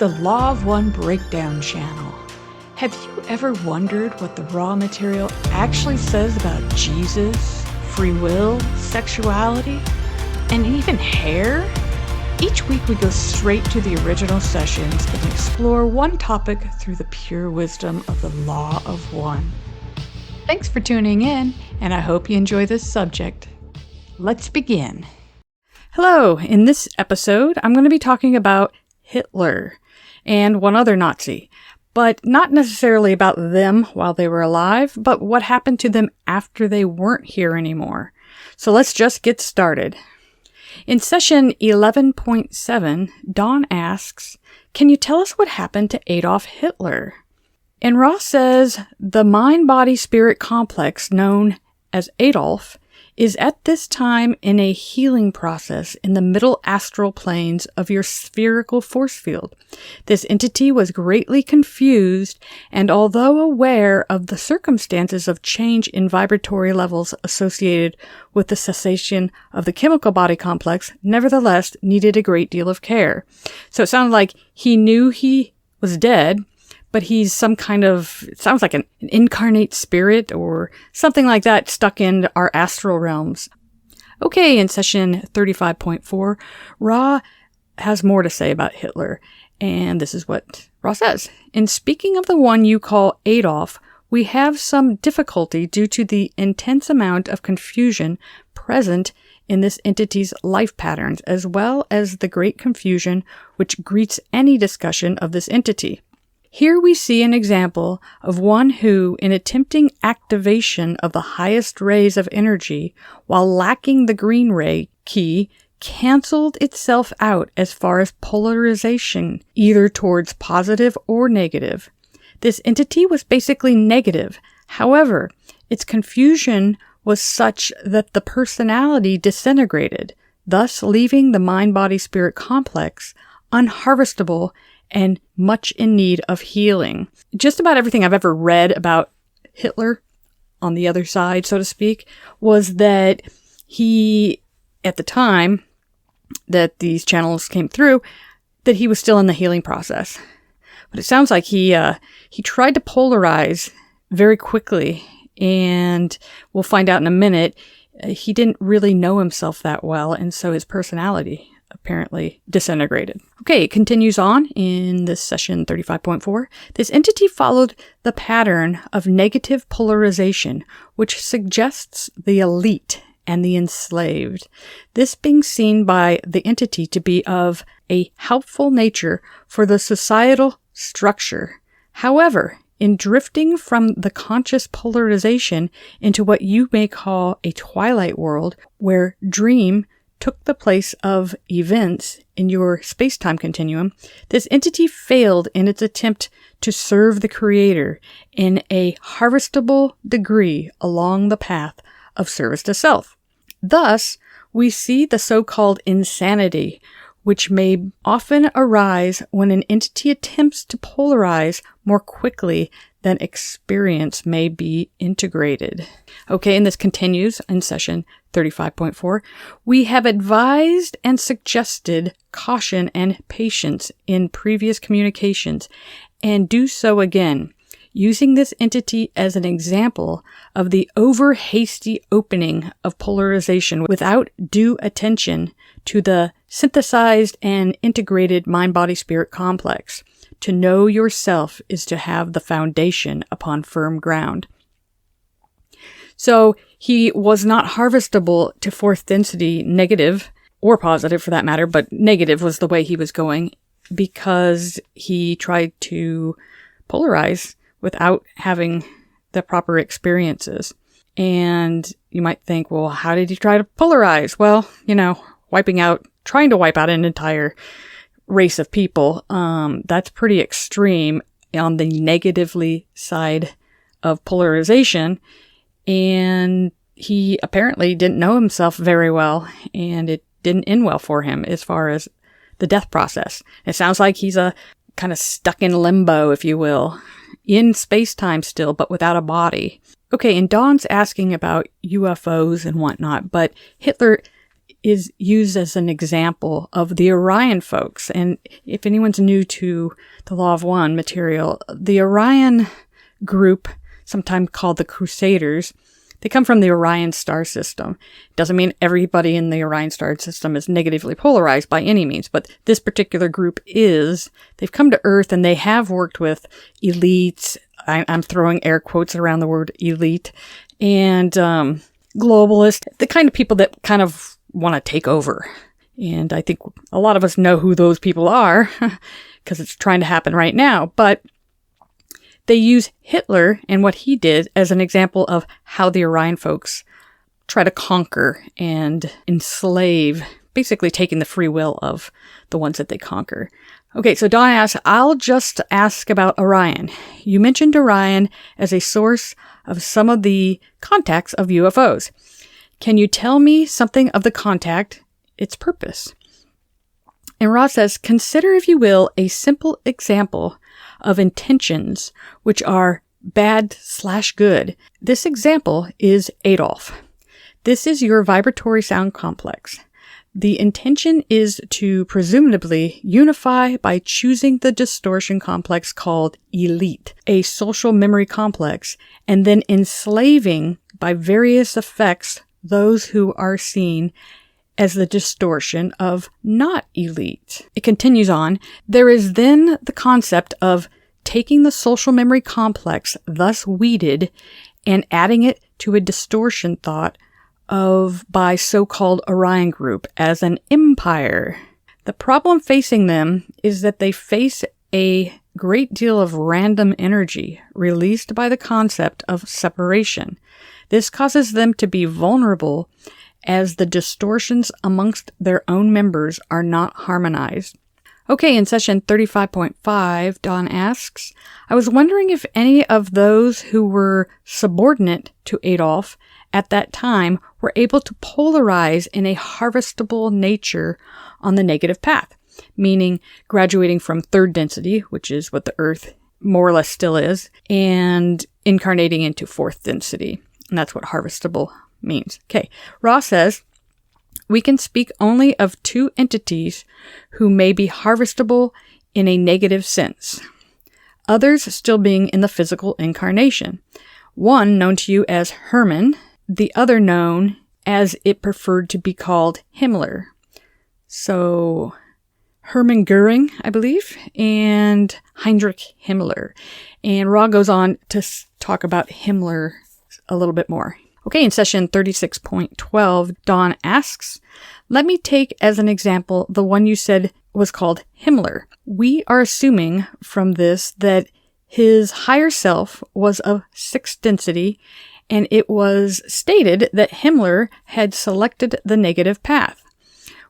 the Law of One Breakdown channel. Have you ever wondered what the raw material actually says about Jesus, free will, sexuality, and even hair? Each week we go straight to the original sessions and explore one topic through the pure wisdom of the Law of One. Thanks for tuning in, and I hope you enjoy this subject. Let's begin. Hello, in this episode I'm going to be talking about Hitler and one other Nazi, but not necessarily about them while they were alive, but what happened to them after they weren't here anymore. So let's just get started. In session 11.7, Dawn asks, "Can you tell us what happened to Adolf Hitler?" And Ross says the mind-body-spirit complex known as Adolf is at this time in a healing process in the middle astral planes of your spherical force field. This entity was greatly confused, and although aware of the circumstances of change in vibratory levels associated with the cessation of the chemical body complex, nevertheless needed a great deal of care. So it sounded like he knew he was dead, but he's some kind of, it sounds like an incarnate spirit or something like that stuck in our astral realms. Okay, in session 35.4, Ra has more to say about Hitler, and this is what Ra says. "In speaking of the one you call Adolf, we have some difficulty due to the intense amount of confusion present in this entity's life patterns, as well as the great confusion which greets any discussion of this entity. Here we see an example of one who, in attempting activation of the highest rays of energy, while lacking the green ray key, canceled itself out as far as polarization, either towards positive or negative. This entity was basically negative. However, its confusion was such that the personality disintegrated, thus leaving the mind-body-spirit complex unharvestable and much in need of healing." Just about everything I've ever read about Hitler, on the other side, so to speak, was that he, at the time that these channels came through, that he was still in the healing process. But it sounds like he tried to polarize very quickly, and we'll find out in a minute, he didn't really know himself that well, and so his personality apparently disintegrated. Okay, it continues on in this session 35.4. This entity followed the pattern of negative polarization, which suggests the elite and the enslaved. This being seen by the entity to be of a helpful nature for the societal structure. However, in drifting from the conscious polarization into what you may call a twilight world, where dream took the place of events in your space-time continuum, this entity failed in its attempt to serve the Creator in a harvestable degree along the path of service to self. Thus, we see the so-called insanity, which may often arise when an entity attempts to polarize more quickly than experience may be integrated. Okay, and this continues in session 35.4. We have advised and suggested caution and patience in previous communications, and do so again, using this entity as an example of the over-hasty opening of polarization without due attention to the synthesized and integrated mind-body-spirit complex. To know yourself is to have the foundation upon firm ground. So he was not harvestable to fourth density, negative, or positive for that matter, but negative was the way he was going, because he tried to polarize without having the proper experiences. And you might think, well, how did he try to polarize? Well, trying to wipe out an entire race of people, that's pretty extreme on the negatively side of polarization. And he apparently didn't know himself very well, and it didn't end well for him as far as the death process. It sounds like he's a kind of stuck in limbo, if you will, in space-time still, but without a body. Okay, and Dawn's asking about UFOs and whatnot, but Hitler is used as an example of the Orion folks. And if anyone's new to the Law of One material, the Orion Group, sometimes called the Crusaders, they come from the Orion star system. Doesn't mean everybody in the Orion star system is negatively polarized by any means, but this particular group is. They've come to Earth and they have worked with elites. I'm throwing air quotes around the word elite, and globalists, the kind of people that kind of want to take over. And I think a lot of us know who those people are because it's trying to happen right now. But they use Hitler and what he did as an example of how the Orion folks try to conquer and enslave, basically taking the free will of the ones that they conquer. Okay, so Don asks, I'll just ask about Orion. You mentioned Orion as a source of some of the contacts of UFOs. Can you tell me something of the contact, its purpose? And Ross says, consider, if you will, a simple example of intentions which are bad/good. This example is Adolf. This is your vibratory sound complex. The intention is to presumably unify by choosing the distortion complex called elite, a social memory complex, and then enslaving by various effects those who are seen as the distortion of not elite. It continues on. There is then the concept of taking the social memory complex, thus weeded, and adding it to a distortion thought of by so-called Orion Group as an empire. The problem facing them is that they face a great deal of random energy released by the concept of separation. This causes them to be vulnerable as the distortions amongst their own members are not harmonized. Okay, in session 35.5, Don asks, I was wondering if any of those who were subordinate to Adolf at that time were able to polarize in a harvestable nature on the negative path, meaning graduating from third density, which is what the Earth more or less still is, and incarnating into fourth density. And that's what harvestable means. Okay, Ross says, we can speak only of two entities who may be harvestable in a negative sense, others still being in the physical incarnation. One known to you as Hermann, the other known as it preferred to be called Himmler. So Hermann Goering, I believe, and Heinrich Himmler. And Ra goes on to talk about Himmler a little bit more. Okay, in session 36.12, Don asks, let me take as an example the one you said was called Himmler. We are assuming from this that his higher self was of sixth density, and it was stated that Himmler had selected the negative path.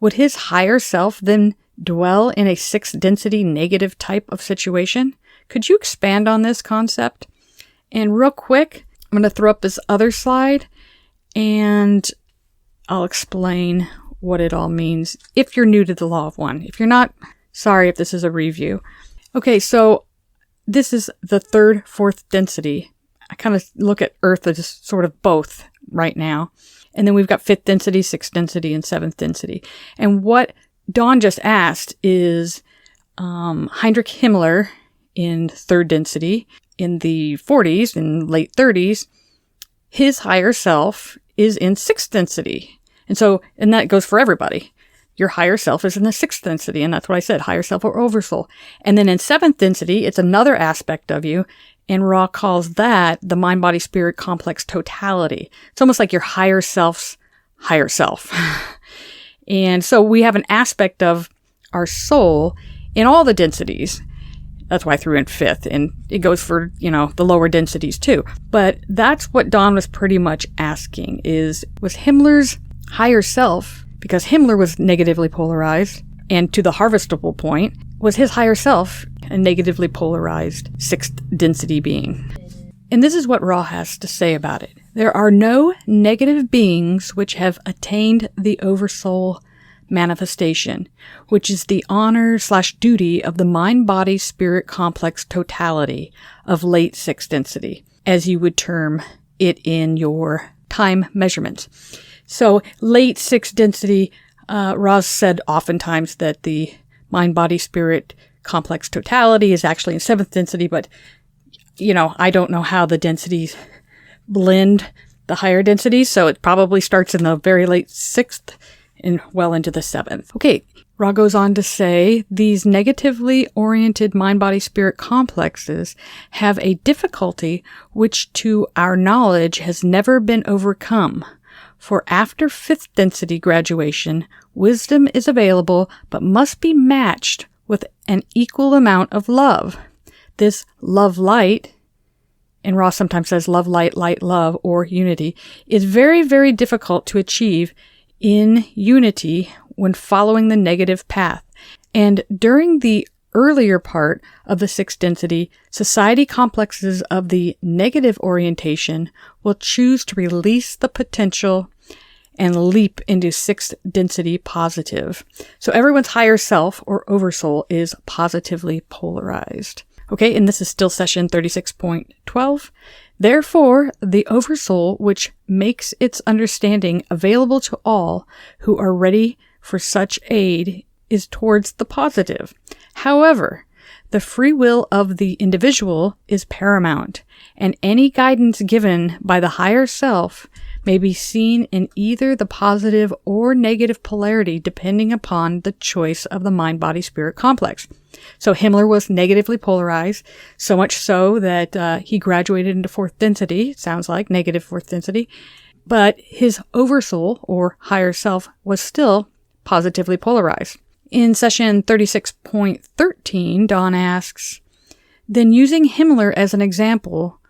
Would his higher self then dwell in a sixth density negative type of situation? Could you expand on this concept? And real quick, I'm going to throw up this other slide and I'll explain what it all means if you're new to the Law of One. If you're not, sorry if this is a review. Okay, so this is the third, fourth density. I kind of look at Earth as sort of both right now. And then we've got fifth density, sixth density, and seventh density. And what Dawn just asked is Heinrich Himmler in third density in the 40s and late 30s, his higher self is in sixth density. And that goes for everybody. Your higher self is in the sixth density, and that's what I said, higher self or oversoul. And then in seventh density, it's another aspect of you, and Ra calls that the mind-body-spirit complex totality. It's almost like your higher self's higher self. And so we have an aspect of our soul in all the densities. That's why I threw in fifth, and it goes for, the lower densities too. But that's what Don was pretty much asking was Himmler's higher self, because Himmler was negatively polarized, and to the harvestable point, was his higher self a negatively polarized sixth density being. And this is what Ra has to say about it. There are no negative beings which have attained the oversoul manifestation, which is the honor/duty of the mind-body-spirit complex totality of late sixth density, as you would term it in your time measurements. So late sixth density, Ross said oftentimes that the mind-body-spirit complex totality is actually in seventh density, but, I don't know how the densities blend the higher densities, so it probably starts in the very late sixth and well into the seventh. Okay, Ra goes on to say, these negatively oriented mind-body-spirit complexes have a difficulty which to our knowledge has never been overcome. For after fifth density graduation, wisdom is available but must be matched with an equal amount of love. This love light, and Ross sometimes says love light, light love, or unity, is very, very difficult to achieve in unity when following the negative path. And during the earlier part of the sixth density, society complexes of the negative orientation will choose to release the potential and leap into sixth density positive. So everyone's higher self or oversoul is positively polarized. Okay, and this is still session 36.12. Therefore, the oversoul, which makes its understanding available to all who are ready for such aid, is towards the positive. However, the free will of the individual is paramount, and any guidance given by the higher self may be seen in either the positive or negative polarity depending upon the choice of the mind-body-spirit complex. So Himmler was negatively polarized, so much so that he graduated into fourth density, it sounds like, negative fourth density, but his oversoul, or higher self, was still positively polarized. In session 36.13, Dawn asks, then using Himmler as an example,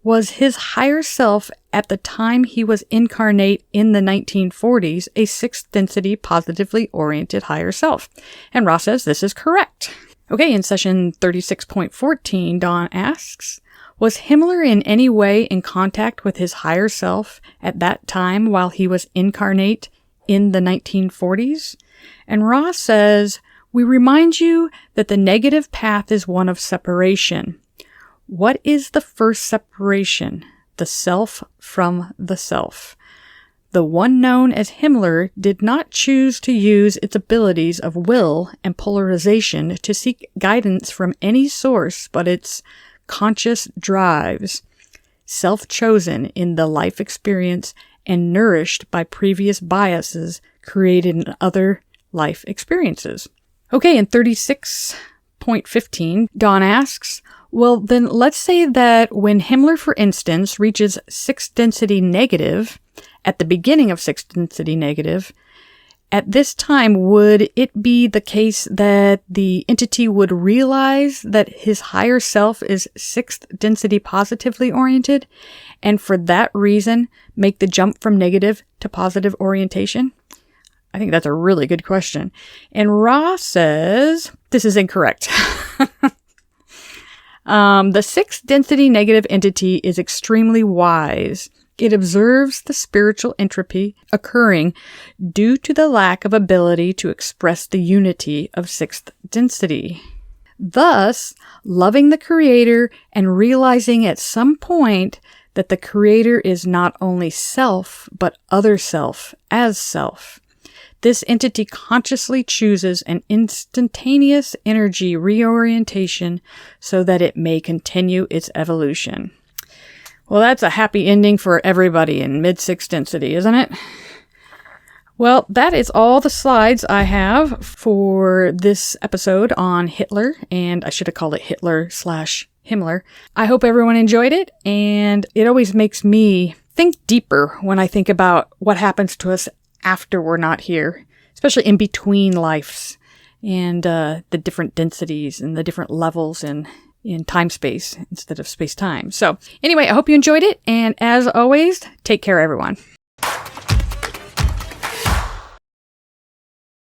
was his higher self at the time he was incarnate in the 1940s a sixth density positively oriented higher self? And Ross says this is correct. Okay, in session 36.14, Dawn asks, was Himmler in any way in contact with his higher self at that time while he was incarnate in the 1940s? And Ross says, we remind you that the negative path is one of separation. What is the first separation? The self from the self. The one known as Himmler did not choose to use its abilities of will and polarization to seek guidance from any source but its conscious drives, self-chosen in the life experience and nourished by previous biases created in other life experiences. Okay, in 36.15, Dawn asks, well, then let's say that when Himmler, for instance, reaches sixth density negative, at the beginning of sixth density negative, at this time, would it be the case that the entity would realize that his higher self is sixth density positively oriented, and for that reason, make the jump from negative to positive orientation? I think that's a really good question. And Ross says this is incorrect. The sixth density negative entity is extremely wise. It observes the spiritual entropy occurring due to the lack of ability to express the unity of sixth density. Thus, loving the Creator and realizing at some point that the Creator is not only self, but other self as self. This entity consciously chooses an instantaneous energy reorientation so that it may continue its evolution. Well, that's a happy ending for everybody in mid-sixth density, isn't it? Well, that is all the slides I have for this episode on Hitler, and I should have called it Hitler/Himmler. I hope everyone enjoyed it, and it always makes me think deeper when I think about what happens to us after we're not here, especially in between lives and the different densities and the different levels in time-space instead of space-time. So anyway, I hope you enjoyed it. And as always, take care, everyone.